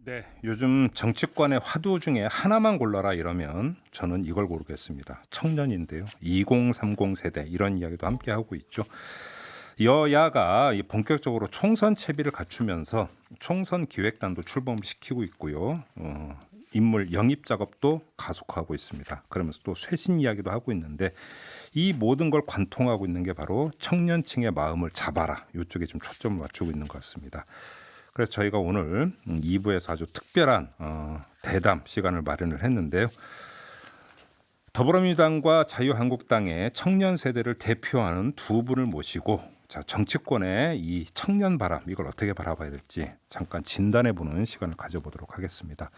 네, 요즘 정치권의 화두 중에 하나만 골라라 이러면 저는 이걸 고르겠습니다. 청년인데요. 2030 세대 이런 이야기도 함께 하고 있죠. 여야가 본격적으로 총선 채비를 갖추면서 총선 기획단도 출범시키고 있고요. 인물 영입 작업도 가속화하고 있습니다. 그러면서 또 쇄신 이야기도 하고 있는데 이 모든 걸 관통하고 있는 게 바로 청년층의 마음을 잡아라. 이쪽에 좀 초점을 맞추고 있는 것 같습니다. 그래서 저희가 오늘 2부에서 아주 특별한 대담 시간을 마련을 했는데요. 더불어민주당과 자유한국당의 청년 세대를 대표하는 두 분을 모시고 정치권의 이 청년 바람 이걸 어떻게 바라봐야 될지 잠깐 진단해보는 시간을 가져보도록 하겠습니다.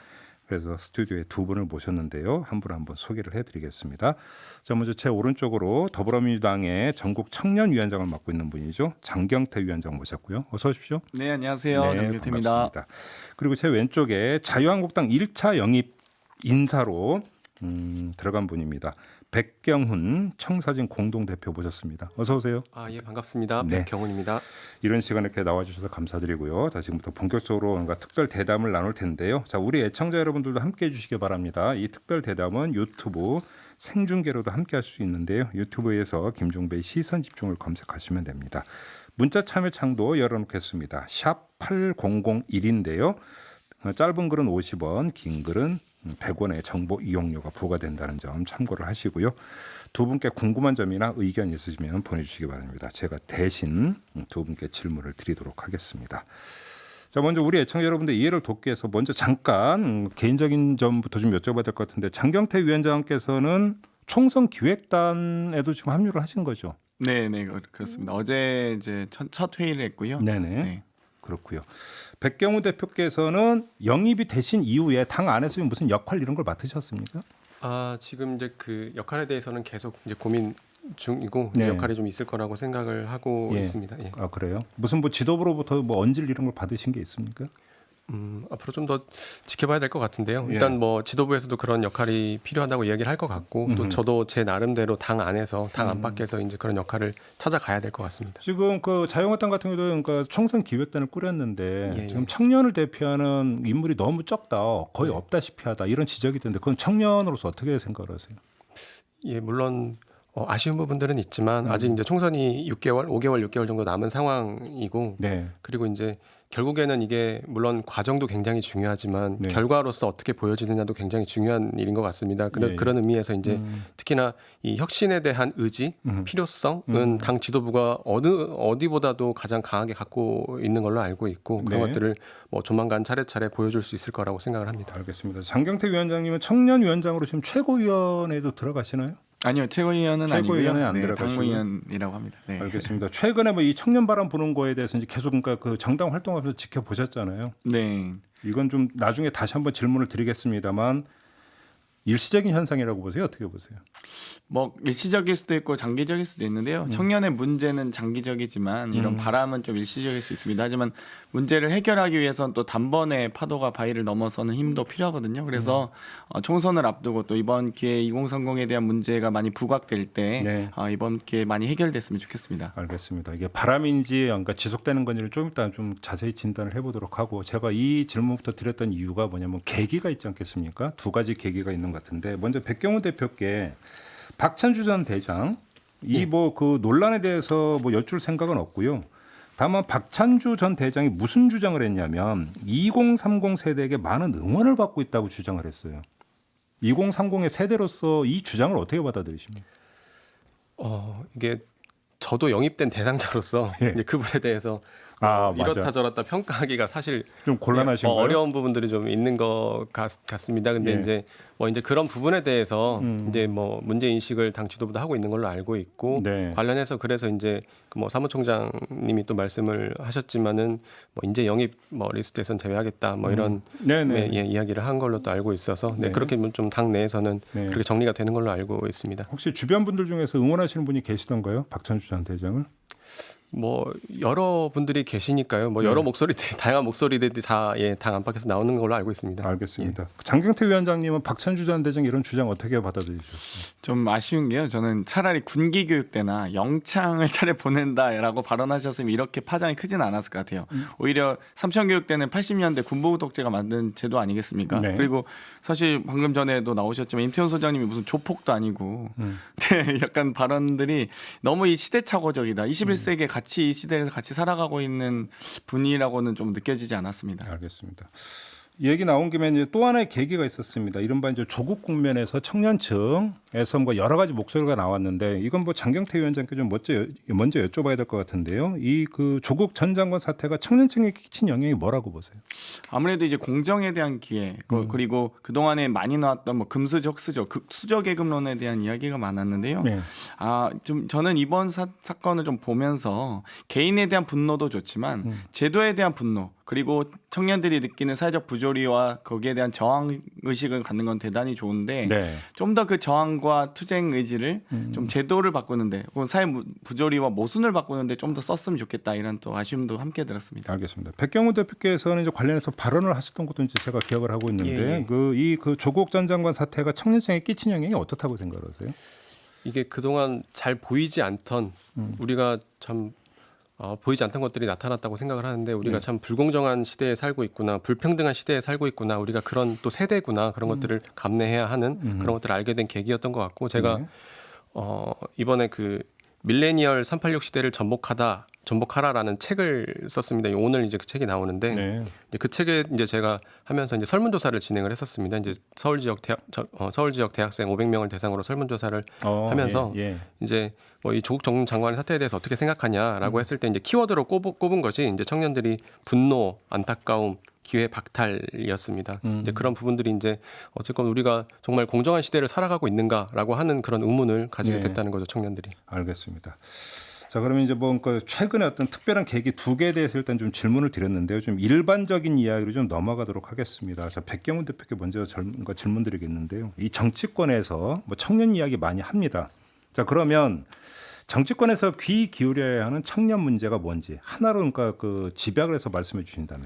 그래서 스튜디오에 두 분을 모셨는데요. 한 분 소개를 해드리겠습니다. 자, 먼저 제 오른쪽으로 더불어민주당의 전국 청년위원장을 맡고 있는 분이죠. 장경태 위원장 모셨고요. 어서 오십시오. 네, 안녕하세요. 네, 장경태입니다. 반갑습니다. 그리고 제 왼쪽에 자유한국당 1차 영입 인사로 들어간 분입니다. 백경훈 청사진 공동대표 모셨습니다. 어서 오세요. 예, 반갑습니다. 네. 백경훈입니다. 이런 시간에 이렇게 나와주셔서 감사드리고요. 자, 지금부터 본격적으로 뭔가 특별 대담을 나눌 텐데요. 자, 우리 애청자 여러분들도 함께해 주시기 바랍니다. 이 특별 대담은 유튜브 생중계로도 함께할 수 있는데요. 유튜브에서 김종배의 시선 집중을 검색하시면 됩니다. 문자 참여 창도 열어놓겠습니다. 샵 8001인데요. 짧은 글은 50원, 긴 글은 100원의 정보 이용료가 부과된다는 점 참고를 하시고요. 두 분께 궁금한 점이나 의견 있으시면 보내주시기 바랍니다. 제가 대신 두 분께 질문을 드리도록 하겠습니다. 자, 먼저 우리 애청자 여러분들 이해를 돕기 위해서 먼저 잠깐 개인적인 점부터 좀 여쭤봐야 될 것 같은데 장경태 위원장께서는 총선 기획단에도 지금 합류를 하신 거죠? 네, 그렇습니다. 어제 이제 첫 회의를 했고요. 네네. 네. 그렇고요. 백경우 대표께서는 영입이 되신 이후에 당 안에서 무슨 역할 이런 걸 맡으셨습니까? 지금 이제 그 역할에 대해서는 계속 이제 고민 중이고 네. 역할이 좀 있을 거라고 생각을 하고 예. 있습니다. 예. 아, 그래요? 무슨 지도부로부터 언질 이런 걸 받으신 게 있습니까? 앞으로 좀 더 지켜봐야 될 것 같은데요. 예. 일단 지도부에서도 그런 역할이 필요하다고 이야기를 할 것 같고 또 저도 제 나름대로 당 안에서 당 안팎에서 이제 그런 역할을 찾아가야 될 것 같습니다. 지금 그 자유한국당 같은 경우도 그러니까 총선 기획단을 꾸렸는데 예. 지금 청년을 대표하는 인물이 너무 적다, 거의 없다시피 하다 이런 지적이 드는데 그건 청년으로서 어떻게 생각을 하세요? 예, 물론 아쉬운 부분들은 있지만 아직 이제 총선이 6개월, 5개월, 6개월 정도 남은 상황이고 네. 그리고 이제 결국에는 이게 물론 과정도 굉장히 중요하지만 네. 결과로서 어떻게 보여지느냐도 굉장히 중요한 일인 것 같습니다. 예. 그런 의미에서 이제 특히나 이 혁신에 대한 의지, 필요성은 당 지도부가 어디보다도 가장 강하게 갖고 있는 걸로 알고 있고 그런 네. 것들을 조만간 차례차례 보여줄 수 있을 거라고 생각을 합니다. 알겠습니다. 장경태 위원장님은 청년위원장으로 지금 최고위원회도 들어가시나요? 아니요, 최고위원은 최고위원은 아니고요. 안 네, 들어가시고. 당무위원이라고 합니다. 네. 알겠습니다. 최근에 이 청년 바람 부는 거에 대해서 이제 계속 그러니까 그 정당 활동하면서 지켜보셨잖아요. 네. 이건 좀 나중에 다시 한번 질문을 드리겠습니다만 일시적인 현상이라고 보세요? 어떻게 보세요? 일시적일 수도 있고 장기적일 수도 있는데요. 청년의 문제는 장기적이지만 이런 바람은 좀 일시적일 수 있습니다. 하지만 문제를 해결하기 위해서는 또 단번에 파도가 바위를 넘어서는 힘도 필요하거든요. 그래서 총선을 앞두고 또 이번 기회에 2030에 대한 문제가 많이 부각될 때 네. 이번 기회에 많이 해결됐으면 좋겠습니다. 알겠습니다. 이게 바람인지 그러니까 지속되는 건지를 좀 이따 좀 자세히 진단을 해보도록 하고 제가 이 질문부터 드렸던 이유가 뭐냐면 계기가 있지 않겠습니까? 두 가지 계기가 있는 것 같은데 먼저 백경우 대표께 박찬주 전 대장 이 그 논란에 대해서 여쭐 생각은 없고요. 다만 박찬주 전 대장이 무슨 주장을 했냐면 2030 세대에게 많은 응원을 받고 있다고 주장을 했어요. 2030의 세대로서 이 주장을 어떻게 받아들이십니까? 이게 저도 영입된 대상자로서 예. 이제 그분에 대해서 맞아요. 이렇다 저렇다 평가하기가 사실 좀 곤란하신 거예요? 어려운 부분들이 좀 있는 것 같습니다. 근데 예. 이제 이제 그런 부분에 대해서 이제 문제 인식을 당 지도부도 하고 있는 걸로 알고 있고 네. 관련해서 그래서 이제 그 사무총장님이 또 말씀을 하셨지만은 인재 영입 리스트에선 제외하겠다 이런 네네. 이야기를 한 걸로 또 알고 있어서 그렇게 좀 당 내에서는 네. 그렇게 정리가 되는 걸로 알고 있습니다. 혹시 주변 분들 중에서 응원하시는 분이 계시던가요? 박찬주 전 대장을? 뭐 여러 분들이 계시니까요. 뭐 여러 목소리들이 다양한 목소리들이 다 당 안팎에서 나오는 걸로 알고 있습니다. 알겠습니다. 장경태 위원장님은 박찬주 전 대장 이런 주장 어떻게 받아들이셨어요? 좀 아쉬운 게요. 저는 차라리 군기 교육 때나 영창을 차례 보낸다라고 발언하셨으면 이렇게 파장이 크지는 않았을 것 같아요. 오히려 삼천 교육 때는 80년대 군부 독재가 만든 제도 아니겠습니까? 네. 그리고 사실 방금 전에도 나오셨지만 임태훈 소장님이 무슨 조폭도 아니고 네, 약간 발언들이 너무 이 시대착오적이다. 21세기에 같이 이 시대에서 같이 살아가고 있는 분이라고는 좀 느껴지지 않았습니다. 알겠습니다. 얘기 나온 김에 이제 또 하나의 계기가 있었습니다. 이른바 이제 조국 국면에서 청년층에서 뭐 여러 가지 목소리가 나왔는데 이건 뭐 장경태 위원장께 좀 먼저 여쭤봐야 될 것 같은데요. 이 그 조국 전 장관 사태가 청년층에 끼친 영향이 뭐라고 보세요? 아무래도 이제 공정에 대한 기회 그리고 그 동안에 많이 나왔던 뭐 금수저, 흑수저, 수저계급론에 대한 이야기가 많았는데요. 네. 좀 저는 이번 사건을 좀 보면서 개인에 대한 분노도 좋지만 제도에 대한 분노 그리고 청년들이 느끼는 사회적 부조리와 거기에 대한 저항 의식을 갖는 건 대단히 좋은데 네. 좀 더 그 저항과 투쟁 의지를 좀 제도를 바꾸는데 혹은 사회 부조리와 모순을 바꾸는데 좀 더 썼으면 좋겠다 이런 또 아쉬움도 함께 들었습니다. 알겠습니다. 백경훈 대표께서는 이제 관련해서 발언을 하셨던 것도 이제 제가 기억을 하고 있는데 예. 그 조국 전 장관 사태가 청년층에 끼친 영향이 어떻다고 생각하세요? 이게 그동안 잘 보이지 않던 우리가 참 보이지 않던 것들이 나타났다고 생각을 하는데 우리가 참 불공정한 시대에 살고 있구나, 불평등한 시대에 살고 있구나, 우리가 그런 또 세대구나 그런 것들을 감내해야 하는 그런 것들을 알게 된 계기였던 것 같고 제가 이번에 그 밀레니얼 386 시대를 전복하라라는 책을 썼습니다. 오늘 이제 그 책이 나오는데 네. 이제 그 책에 이제 제가 하면서 이제 설문조사를 진행을 했었습니다. 이제 서울 지역 대학생 500명을 대상으로 설문조사를 하면서 예. 이제 뭐 이 조국 전 장관의 사태에 대해서 어떻게 생각하냐라고 했을 때 이제 키워드로 꼽은 것이 이제 청년들이 분노, 안타까움, 기회 박탈이었습니다. 이제 그런 부분들이 이제 어쨌건 우리가 정말 공정한 시대를 살아가고 있는가라고 하는 그런 의문을 가지게 됐다는 거죠, 청년들이. 알겠습니다. 자, 그러면 이제 뭐 최근에 어떤 특별한 계기 두 개에 대해서 일단 좀 질문을 드렸는데요. 좀 일반적인 이야기로 좀 넘어가도록 하겠습니다. 자, 백경훈 대표께 먼저 질문 드리겠는데요. 이 정치권에서 뭐 청년 이야기 많이 합니다. 자, 그러면 정치권에서 귀 기울여야 하는 청년 문제가 뭔지 하나로 그러니까 그 집약을 해서 말씀해 주신다면.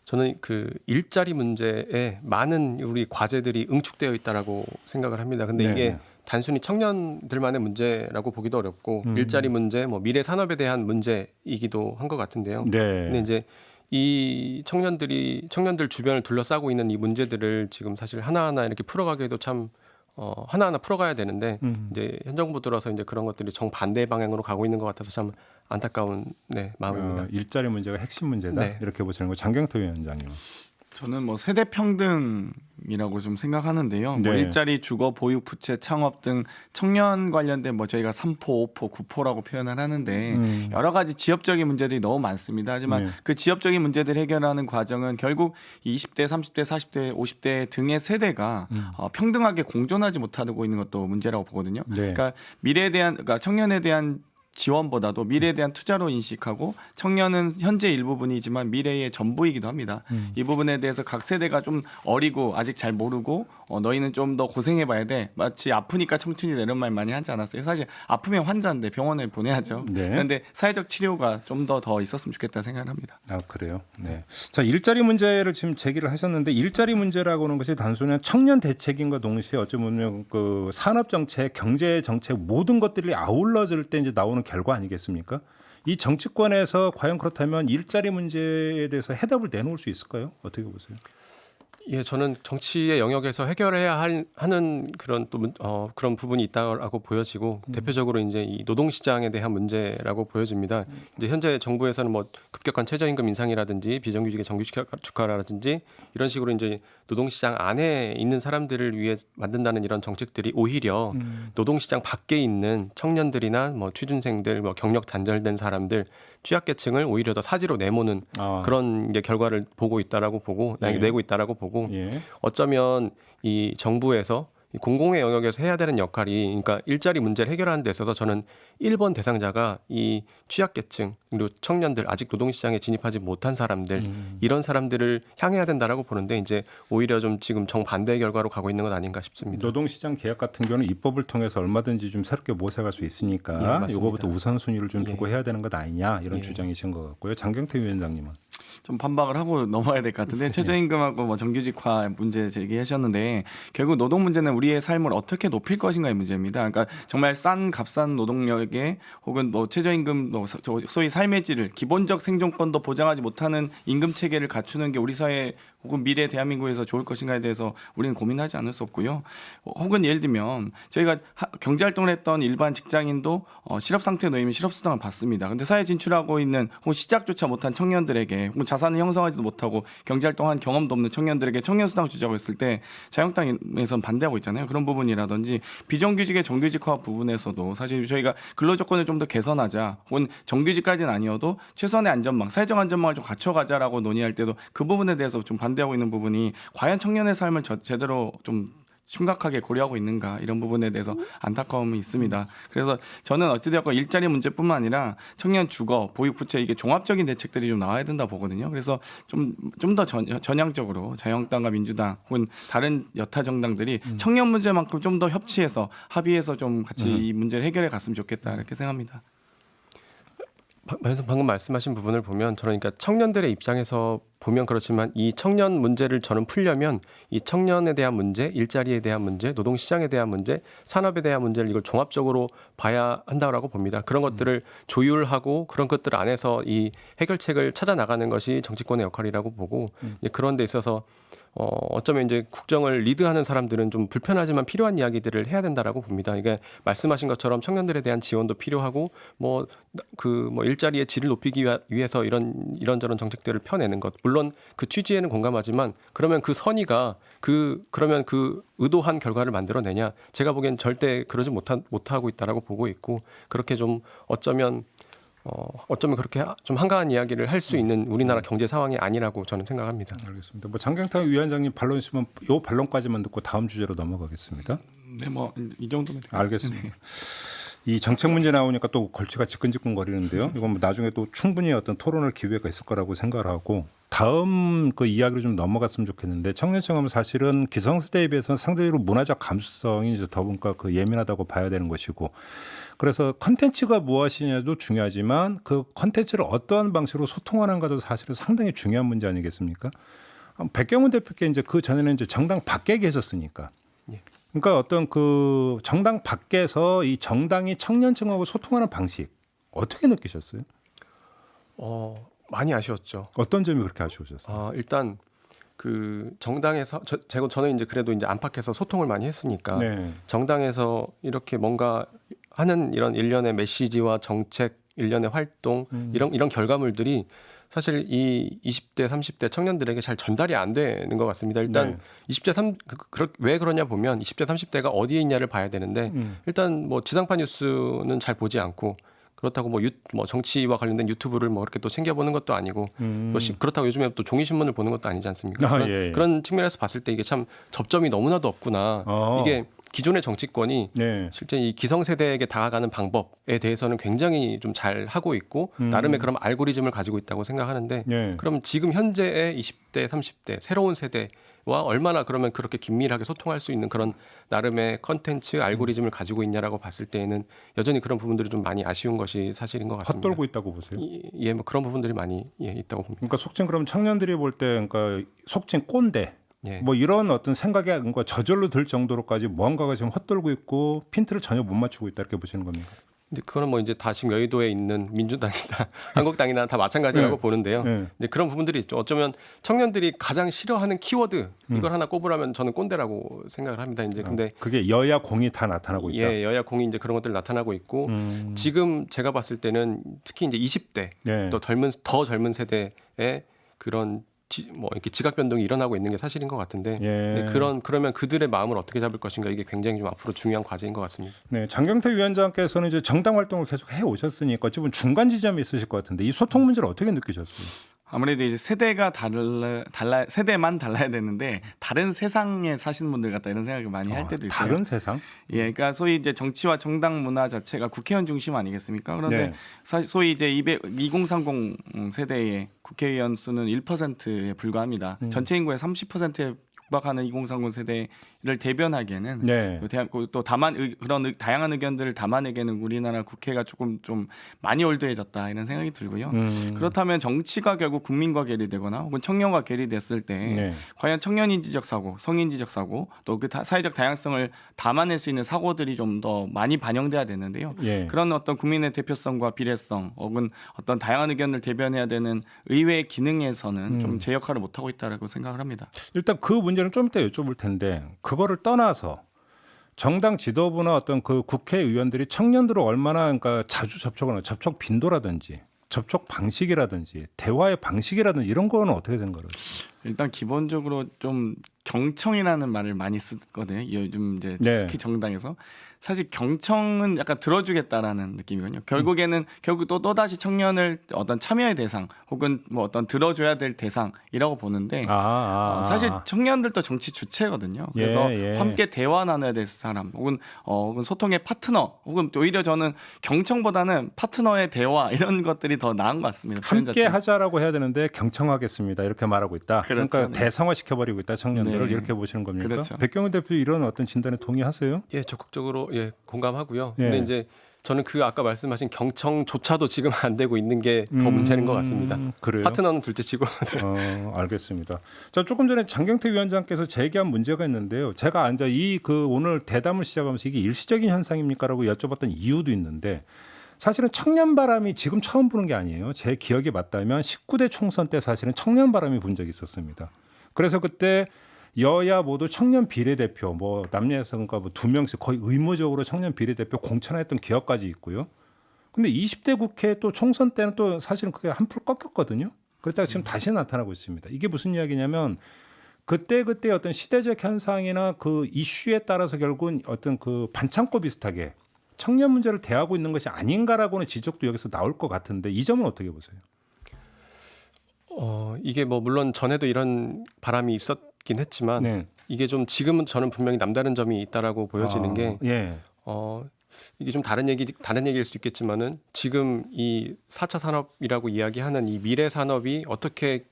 저는 그 일자리 문제에 많은 우리 과제들이 응축되어 있다라고 생각을 합니다. 근데 네. 이게 단순히 청년들만의 문제라고 보기도 어렵고 일자리 문제, 뭐 미래 산업에 대한 문제이기도 한 것 같은데요. 네. 근데 이제 이 청년들 주변을 둘러싸고 있는 이 문제들을 지금 사실 하나하나 이렇게 풀어가기에도 참 하나하나 풀어가야 되는데 이제 현 정부 들어서 이제 그런 것들이 정반대 방향으로 가고 있는 것 같아서 참 안타까운 마음입니다. 일자리 문제가 핵심 문제다. 네. 이렇게 보시는 거 장경태 위원장님. 저는 뭐 세대 평등이라고 좀 생각하는데요. 뭐 네. 일자리, 주거, 보육, 부채, 창업 등 청년 관련된 뭐 저희가 3포, 5포, 9포라고 표현을 하는데 여러 가지 지역적인 문제들이 너무 많습니다. 하지만 네. 그 지역적인 문제들을 해결하는 과정은 결국 20대, 30대, 40대, 50대 등의 세대가 평등하게 공존하지 못하고 있는 것도 문제라고 보거든요. 네. 그러니까 그러니까 청년에 대한 지원보다도 미래에 대한 투자로 인식하고 청년은 현재 일부분이지만 미래의 전부이기도 합니다. 이 부분에 대해서 각 세대가 좀 어리고 아직 잘 모르고 너희는 좀 더 고생해봐야 돼. 마치 아프니까 청춘이 이런 말 많이 하지 않았어요. 사실 아프면 환자인데 병원에 보내야죠. 네. 그런데 사회적 치료가 좀 더 있었으면 좋겠다 생각을 합니다. 아, 그래요. 네. 자, 일자리 문제를 지금 제기를 하셨는데 일자리 문제라고 하는 것이 단순한 청년 대책인과 동시에 어쩌면 그 산업 정책, 경제 정책 모든 것들이 아울러질 때 이제 나오는 결과 아니겠습니까? 이 정치권에서 과연 그렇다면 일자리 문제에 대해서 해답을 내놓을 수 있을까요? 어떻게 보세요? 예, 저는 정치의 영역에서 해결해야 하는 그런 또 그런 부분이 있다라고 보여지고 대표적으로 이제 이 노동 시장에 대한 문제라고 보여집니다. 이제 현재 정부에서는 뭐 급격한 최저임금 인상이라든지 비정규직의 정규 주가라든지 이런 식으로 이제 노동 시장 안에 있는 사람들을 위해 만든다는 이런 정책들이 오히려 노동 시장 밖에 있는 청년들이나 뭐 취준생들, 뭐 경력 단절된 사람들 취약계층을 오히려 더 사지로 내모는 그런 이제 결과를 보고 있다라고 보고 예. 내고 있다라고 보고 예. 어쩌면 이 정부에서 이 공공의 영역에서 해야 되는 역할이 그러니까 일자리 문제를 해결하는 데 있어서 저는 1번 대상자가 이 취약계층 그리고 청년들 아직 노동시장에 진입하지 못한 사람들 이런 사람들을 향해야 된다라고 보는데 이제 오히려 좀 지금 정반대의 결과로 가고 있는 것 아닌가 싶습니다. 노동시장 계약 같은 경우는 입법을 통해서 얼마든지 좀 새롭게 모색할 수 예, 있으니까 맞습니다. 이거부터 우선순위를 좀 두고 예. 해야 되는 것 아니냐 이런 예. 주장이신 것 같고요. 장경태 위원장님은 좀 반박을 하고 넘어야 될 것 같은데 최저임금하고 뭐 정규직화 문제 제기하셨는데 결국 노동 문제는 우리의 삶을 어떻게 높일 것인가의 문제입니다. 그러니까 정말 싼 값싼 노동력에 혹은 뭐 최저임금 뭐 소위 삶의 질을 기본적 생존권도 보장하지 못하는 임금 체계를 갖추는 게 우리 사회 혹은 미래 대한민국에서 좋을 것인가에 대해서 우리는 고민하지 않을 수 없고요. 혹은 예를 들면 저희가 경제활동을 했던 일반 직장인도 실업 상태에 놓이면 실업수당을 받습니다. 근데 사회 진출하고 있는 혹은 시작조차 못한 청년들에게 혹은 자산을 형성하지도 못하고 경제활동한 경험도 없는 청년들에게 청년수당 주자고 했을 때 자유한국당에서는 반대하고 있잖아요. 그런 부분이라든지 비정규직의 정규직화 부분에서도 사실 저희가 근로조건을 좀 더 개선하자 혹은 정규직까지는 아니어도 최소한의 안전망, 사회적 안전망을 좀 갖춰가자라고 논의할 때도 그 부분에 대해서 좀 반대하고 있는 부분이 과연 청년의 삶을 제대로 좀 심각하게 고려하고 있는가 이런 부분에 대해서 안타까움이 있습니다. 그래서 저는 어찌되었건 일자리 문제뿐만 아니라 청년 주거, 보육, 부채 이게 종합적인 대책들이 좀 나와야 된다 보거든요. 그래서 좀 더 전향적으로 자유한국당과 민주당 혹은 다른 여타 정당들이 청년 문제만큼 좀 더 협치해서 합의해서 좀 같이 이 문제를 해결해 갔으면 좋겠다 이렇게 생각합니다. 방금 말씀하신 부분을 보면 저는 그러니까 청년들의 입장에서 보면 그렇지만 이 청년 문제를 저는 풀려면 이 청년에 대한 문제, 일자리에 대한 문제, 노동시장에 대한 문제, 산업에 대한 문제를 이걸 종합적으로 봐야 한다고 봅니다. 그런 것들을 조율하고 그런 것들 안에서 이 해결책을 찾아 나가는 것이 정치권의 역할이라고 보고 그런 데 있어서 어쩌면 이제 국정을 리드하는 사람들은 좀 불편하지만 필요한 이야기들을 해야 된다라고 봅니다. 이게 말씀하신 것처럼 청년들에 대한 지원도 필요하고 뭐 일자리의 질을 높이기 위해서 이런저런 정책들을 펴내는 것. 물론 그 취지에는 공감하지만 그러면 그 선의가 그러면 그 의도한 결과를 만들어내냐? 제가 보기엔 절대 그러지 못하고 있다라고 보고 있고 그렇게 좀 어쩌면 그렇게 좀 한가한 이야기를 할 수 있는 우리나라 경제 상황이 아니라고 저는 생각합니다. 알겠습니다. 뭐 장경태 위원장님 반론 있으면 이 반론까지만 듣고 다음 주제로 넘어가겠습니다. 네, 뭐 이 정도면 되겠습니다. 알겠습니다. 이 정책 문제 나오니까 또 골치가 지끈지끈거리는데요. 이건 뭐 나중에 또 충분히 어떤 토론할 기회가 있을 거라고 생각을 하고 다음 그 이야기로 좀 넘어갔으면 좋겠는데 청년청은 사실은 기성세대에 비해서는 상대적으로 문화적 감수성이 이제 더군가 그 예민하다고 봐야 되는 것이고 그래서 컨텐츠가 무엇이냐도 중요하지만 그 컨텐츠를 어떠한 방식으로 소통하는가도 사실은 상당히 중요한 문제 아니겠습니까? 백경훈 대표께 이제 그 전에는 이제 정당 밖에 계셨으니까. 그러니까 어떤 그 정당 밖에서 이 정당이 청년층하고 소통하는 방식 어떻게 느끼셨어요? 많이 아쉬웠죠. 어떤 점이 그렇게 아쉬우셨어요? 일단 그 정당에서 저는 이제 그래도 이제 안팎에서 소통을 많이 했으니까 네. 정당에서 이렇게 뭔가 하는 이런 일련의 메시지와 정책, 일련의 활동 이런 결과물들이 사실 이 20대, 30대 청년들에게 잘 전달이 안 되는 것 같습니다. 일단 20대, 왜 그러냐 보면 20대, 30대가 어디에 있냐를 봐야 되는데 일단 뭐 지상파 뉴스는 잘 보지 않고 그렇다고 뭐 정치와 관련된 유튜브를 뭐 그렇게 또 챙겨보는 것도 아니고 그렇다고 요즘에 또 종이 신문을 보는 것도 아니지 않습니까? 그런 측면에서 봤을 때 이게 참 접점이 너무나도 없구나. 이게 기존의 정치권이 실제 이 기성세대에게 다가가는 방법에 대해서는 굉장히 좀 잘 하고 있고 나름의 그런 알고리즘을 가지고 있다고 생각하는데 그럼 지금 현재의 20대, 30대 새로운 세대와 얼마나 그러면 그렇게 긴밀하게 소통할 수 있는 그런 나름의 컨텐츠 알고리즘을 가지고 있냐라고 봤을 때에는 여전히 그런 부분들이 좀 많이 아쉬운 것이 사실인 것 같습니다. 헛돌고 있다고 보세요? 예, 뭐 그런 부분들이 많이 있다고 봅니다. 그러니까 속칭 그럼 청년들이 볼 때 그러니까 속칭 꼰대 뭐 이런 어떤 생각에 뭔가 저절로 들 정도로까지 뭔가가 지금 헛돌고 있고 핀트를 전혀 못 맞추고 있다 이렇게 보시는 겁니까? 근데 그거는 뭐 이제 다 지금 여의도에 있는 민주당이나 한국당이나 다 마찬가지라고 보는데요. 근데 그런 부분들이 있죠. 어쩌면 청년들이 가장 싫어하는 키워드 이걸 하나 꼽으라면 저는 꼰대라고 생각을 합니다. 이제 근데 그게 여야 공이 다 나타나고 있다. 예, 여야 공이 이제 그런 것들 나타나고 있고 지금 제가 봤을 때는 특히 이제 20대 또 더 젊은 세대의 그런 뭐 이렇게 지각 변동이 일어나고 있는 게 사실인 것 같은데 그러면 그들의 마음을 어떻게 잡을 것인가 이게 굉장히 좀 앞으로 중요한 과제인 것 같습니다. 네, 장경태 위원장께서는 이제 정당 활동을 계속 해 오셨으니까 어찌 보면 중간 지점이 있으실 것 같은데 이 소통 문제를 어떻게 느끼셨어요? 아무래도 이제 세대가 세대만 달라야 되는데 다른 세상에 사시는 분들 같다 이런 생각을 많이 할 때도 있어요. 다른 세상? 예, 그러니까 소위 이제 정치와 정당 문화 자체가 국회의원 중심 아니겠습니까? 그런데 네. 소위 이제 2030 세대의 국회의원 수는 1%에 불과합니다. 전체 인구의 30%에 육박하는 2030 세대를 대변하기에는 네. 또 그런 다양한 의견들을 담아내기에는 우리나라 국회가 조금 좀 많이 올드해졌다 이런 생각이 들고요. 그렇다면 정치가 결국 국민과 괴리되거나 혹은 청년과 괴리됐을 때 네. 과연 청년인지적 사고, 성인지적 사고, 또 그 사회적 다양성을 담아낼 수 있는 사고들이 좀 더 많이 반영돼야 되는데요. 예. 그런 어떤 국민의 대표성과 비례성 혹은 어떤 다양한 의견을 대변해야 되는 의회의 기능에서는 좀 제 역할을 못 하고 있다라고 생각을 합니다. 일단 그 문제는 좀 이따 여쭤볼 텐데 그거를 떠나서 정당 지도부나 어떤 그 국회의원들이 청년들을 얼마나 그러니까 자주 접촉을 접촉 빈도라든지 접촉 방식이라든지 대화의 방식이라든지 이런 거는 어떻게 생각을 하세요? 일단 기본적으로 좀 경청이라는 말을 많이 쓰거든요. 요즘 이제 네. 특히 정당에서 사실 경청은 약간 들어주겠다라는 느낌이거든요. 결국에는 결국 또다시 청년을 어떤 참여의 대상 혹은 뭐 어떤 들어줘야 될 대상이라고 보는데 사실 청년들도 정치 주체거든요. 그래서 함께 대화 나눠야 될 사람 혹은 소통의 파트너 혹은 오히려 저는 경청보다는 파트너의 대화 이런 것들이 더 나은 것 같습니다. 함께 하자라고 해야 되는데 경청하겠습니다 이렇게 말하고 있다. 그렇죠. 그러니까 네. 대상화시켜버리고 있다 청년들을 네. 이렇게 보시는 겁니까? 그렇죠. 백경훈 대표 이런 어떤 진단에 동의하세요? 예, 적극적으로 공감하고요. 예. 근데 이제 저는 그 아까 말씀하신 경청조차도 지금 안 되고 있는 게 더 문제인 것 같습니다. 그래요? 파트너는 둘째치고. 알겠습니다. 자, 조금 전에 장경태 위원장께서 제기한 문제가 있는데요. 제가 오늘 대담을 시작하면서 이게 일시적인 현상입니까라고 여쭤봤던 이유도 있는데 사실은 청년 바람이 지금 처음 부는 게 아니에요. 제 기억이 맞다면 19대 총선 때 사실은 청년 바람이 분 적이 있었습니다. 그래서 그때 여야 모두 청년 비례대표 남녀 여성과 2명씩 거의 의무적으로 청년 비례대표 공천했던 기억까지 있고요. 근데 20대 국회 또 총선 때는 또 사실은 그게 한풀 꺾였거든요. 그러다가 지금 다시 나타나고 있습니다. 이게 무슨 이야기냐면 그때 어떤 시대적 현상이나 그 이슈에 따라서 결국은 어떤 그 반창고 비슷하게 청년 문제를 대하고 있는 것이 아닌가라고는 지적도 여기서 나올 것 같은데 이 점은 어떻게 보세요? 이게 물론 전에도 이런 바람이 있었긴 했지만 네. 이게 좀 지금은 저는 분명히 남다른 점이 있다라고 보여지는 게 예. 이게 좀 다른 얘기일 수 있겠지만은 지금 이 4차 산업이라고 이야기하는 이 미래 산업이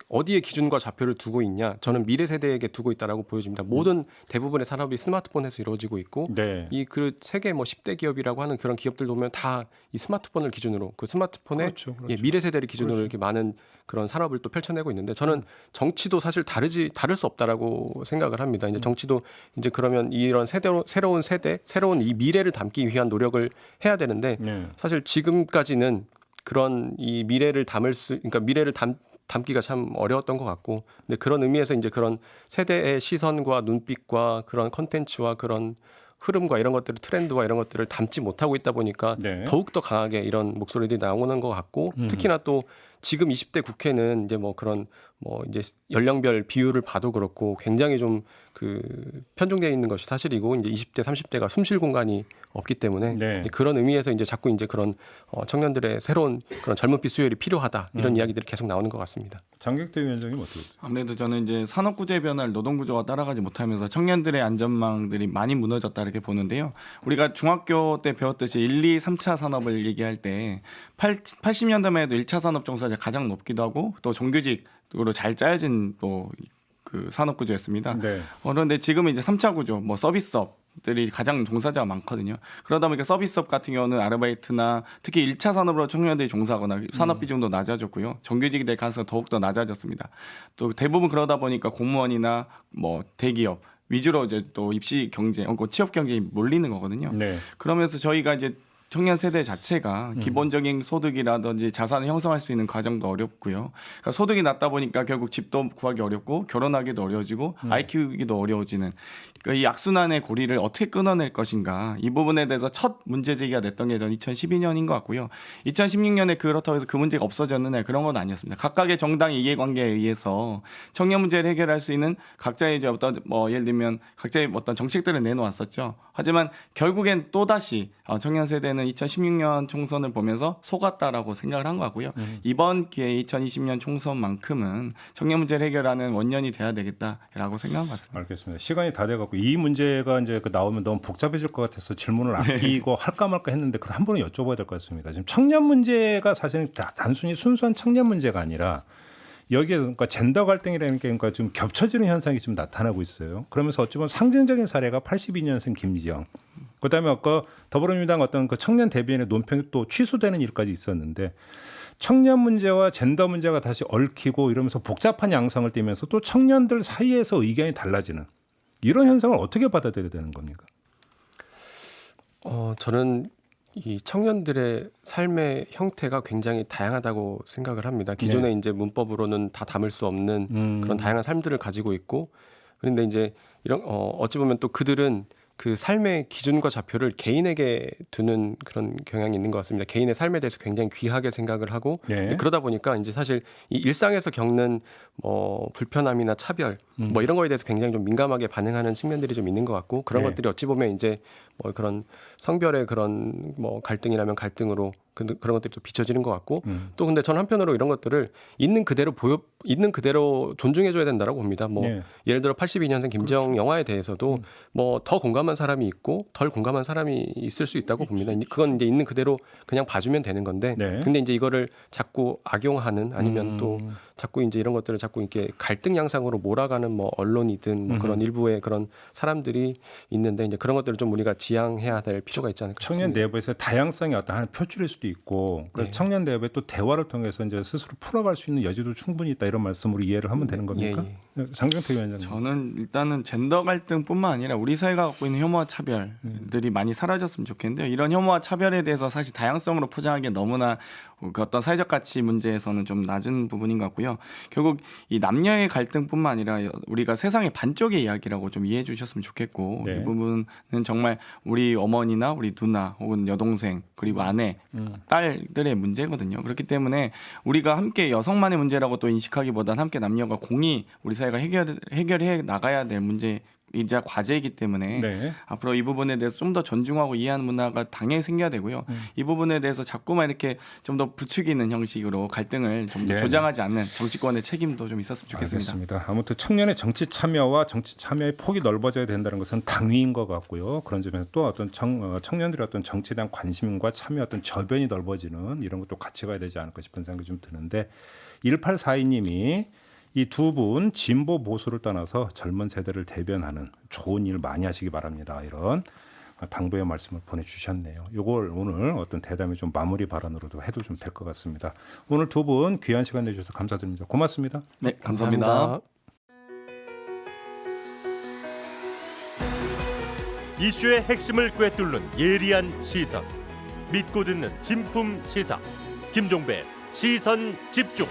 어디에 기준과 좌표를 두고 있냐? 저는 미래 세대에게 두고 있다라고 보여집니다. 모든 대부분의 산업이 스마트폰에서 이루어지고 있고 네. 이 그 세계 10대 기업이라고 하는 그런 기업들 보면 다 이 스마트폰을 기준으로 그 스마트폰에 그렇죠. 미래 세대를 기준으로 이렇게 많은 그런 산업을 또 펼쳐내고 있는데 저는 정치도 사실 다를 수 없다라고 생각을 합니다. 이제 정치도 이제 그러면 이런 새로운 세대, 새로운 이 미래를 담기 위한 노력을 해야 되는데 네. 사실 지금까지는 그런 이 미래를 그러니까 미래를 담기가 참 어려웠던 것 같고, 근데 그런 의미에서 이제 그런 세대의 시선과 눈빛과 그런 컨텐츠와 그런 흐름과 이런 것들을 트렌드와 이런 것들을 담지 못하고 있다 보니까 네. 더욱 더 강하게 이런 목소리들이 나오는 것 같고, 특히나 또 지금 20대 국회는 이제 그런 이제 연령별 비율을 봐도 그렇고 굉장히 좀 그 편중되어 있는 것이 사실이고 이제 20대 30대가 숨쉴 공간이 없기 때문에 네. 이제 그런 의미에서 이제 자꾸 이제 그런 청년들의 새로운 그런 젊은피 수혈이 필요하다 이런 이야기들이 계속 나오는 것 같습니다. 장경태 위원장님 어떻게 보세요? 아무래도 저는 이제 산업 구조의 변화를 노동 구조가 따라가지 못하면서 청년들의 안전망들이 많이 무너졌다 이렇게 보는데요. 우리가 중학교 때 배웠듯이 1, 2, 3차 산업을 얘기할 때 80년대만 해도 1차 산업 종사자가 가장 높기도 하고 또 정규직으로 잘 짜여진 또 그 산업 구조였습니다. 네. 그런데 지금은 이제 3차 구조, 서비스업들이 가장 종사자가 많거든요. 그러다 보니까 서비스업 같은 경우는 아르바이트나 특히 1차 산업으로 청년들이 종사하거나 산업 비중도 낮아졌고요. 정규직이 될 가능성이 더욱더 낮아졌습니다. 또 대부분 그러다 보니까 공무원이나 대기업 위주로 이제 또 입시 경쟁, 취업 경쟁이 몰리는 거거든요. 네. 그러면서 저희가 이제 청년 세대 자체가 기본적인 소득이라든지 자산을 형성할 수 있는 과정도 어렵고요. 그러니까 소득이 낮다 보니까 결국 집도 구하기 어렵고 결혼하기도 어려워지고 아이 키우기도 어려워지는 그러니까 이 악순환의 고리를 어떻게 끊어낼 것인가 이 부분에 대해서 첫 문제 제기가 됐던 게 전 2012년인 것 같고요. 2016년에 그렇다고 해서 그 문제가 없어졌느냐 그런 건 아니었습니다. 각각의 정당의 이해관계에 의해서 청년 문제를 해결할 수 있는 각자의 이제 어떤 예를 들면 각자의 어떤 정책들을 내놓았었죠. 하지만 결국엔 또다시 청년 세대는 그때는 2016년 총선을 보면서 속았다라고 생각을 한 것 같고요. 이번 기회에 2020년 총선만큼은 청년 문제를 해결하는 원년이 돼야 되겠다라고 생각한 것 같습니다. 알겠습니다. 시간이 다 돼갖고 이 문제가 이제 나오면 너무 복잡해질 것 같아서 질문을 아끼고 할까 말까 했는데 그 한 번은 여쭤봐야 될 것 같습니다. 지금 청년 문제가 사실은 단순히 순수한 청년 문제가 아니라 여기에 그러니까 젠더 갈등이라는 게 그러니까 좀 겹쳐지는 현상이 지금 나타나고 있어요. 그러면서 어찌 보면 상징적인 사례가 82년생 김지영, 그다음에 아까 더불어민주당 어떤 그 청년 대변인의 논평이 또 취소되는 일까지 있었는데 청년 문제와 젠더 문제가 다시 얽히고 이러면서 복잡한 양상을 띠면서 또 청년들 사이에서 의견이 달라지는 이런 현상을 어떻게 받아들여야 되는 겁니까? 저는 이 청년들의 삶의 형태가 굉장히 다양하다고 생각을 합니다. 기존에 이제 문법으로는 다 담을 수 없는 그런 다양한 삶들을 가지고 있고, 그런데 이제 이런 어찌 보면 또 그들은 그 삶의 기준과 좌표를 개인에게 두는 그런 경향이 있는 것 같습니다. 개인의 삶에 대해서 굉장히 귀하게 생각을 하고 그러다 보니까 이제 사실 이 일상에서 겪는 뭐 불편함이나 차별 뭐 이런 거에 대해서 굉장히 좀 민감하게 반응하는 측면들이 좀 있는 것 같고, 그런 것들이 어찌 보면 이제 뭐 그런 성별의 그런 뭐 갈등이라면 갈등으로 그런 것들이 또 비춰지는 것 같고, 또 근데 전 한편으로 이런 것들을 있는 그대로 존중해줘야 된다라고 봅니다. 뭐 예를 들어 82년생 김지영 영화에 대해서도 뭐 더 공감한 사람이 있고 덜 공감한 사람이 있을 수 있다고 봅니다. 그건 이제 있는 그대로 그냥 봐주면 되는 건데, 근데 이제 이거를 자꾸 악용하는 아니면 또 자꾸 이제 이런 것들을 자꾸 이렇게 갈등 양상으로 몰아가는 뭐 언론이든 뭐 그런 일부의 그런 사람들이 있는데, 이제 그런 것들을 좀 우리가 지양해야 될 필요가 있지 않을까 청년 싶습니다. 내부에서 다양성이 어떤 하나의 표출일 수도 있고, 그래서 청년 내부에 또 대화를 통해서 이제 스스로 풀어갈 수 있는 여지도 충분히 있다, 이런 말씀으로 이해를 하면 되는 겁니까? 장경태 위원장님. 저는 일단은 젠더 갈등뿐만 아니라 우리 사회가 갖고 있는 혐오와 차별들이 많이 사라졌으면 좋겠는데요. 이런 혐오와 차별에 대해서 사실 다양성으로 포장하기에 너무나 그 어떤 사회적 가치 문제에서는 좀 낮은 부분인 것 같고요. 결국 이 남녀의 갈등뿐만 아니라 우리가 세상의 반쪽의 이야기라고 좀 이해해 주셨으면 좋겠고, 이 부분은 정말 우리 어머니나 우리 누나 혹은 여동생 그리고 아내, 딸들의 문제거든요. 그렇기 때문에 우리가 함께 여성만의 문제라고 또 인식하기보다는 함께 남녀가 공히 우리 사회가 해결해 나가야 될 문제 이자 과제이기 때문에 앞으로 이 부분에 대해서 좀 더 존중하고 이해하는 문화가 당연히 생겨야 되고요. 이 부분에 대해서 자꾸만 이렇게 좀 더 부추기는 형식으로 갈등을 좀 더 조장하지 않는 정치권의 책임도 좀 있었으면 좋겠습니다. 알겠습니다. 아무튼 청년의 정치 참여와 정치 참여의 폭이 넓어져야 된다는 것은 당위인 것 같고요. 그런 점에서 또 어떤 청년들의 어떤 정치에 대한 관심과 참여 어떤 저변이 넓어지는 이런 것도 같이 가야 되지 않을까 싶은 생각이 좀 드는데, 1842님이 이 두 분 진보 보수를 떠나서 젊은 세대를 대변하는 좋은 일 많이 하시기 바랍니다, 이런 당부의 말씀을 보내주셨네요. 이걸 오늘 어떤 대담의 좀 마무리 발언으로도 해도 좀 될 것 같습니다. 오늘 두 분 귀한 시간 내주셔서 감사드립니다. 고맙습니다. 네, 감사합니다. 이슈의 핵심을 꿰뚫는 예리한 시선, 믿고 듣는 진품 시사 김종배 시선 집중.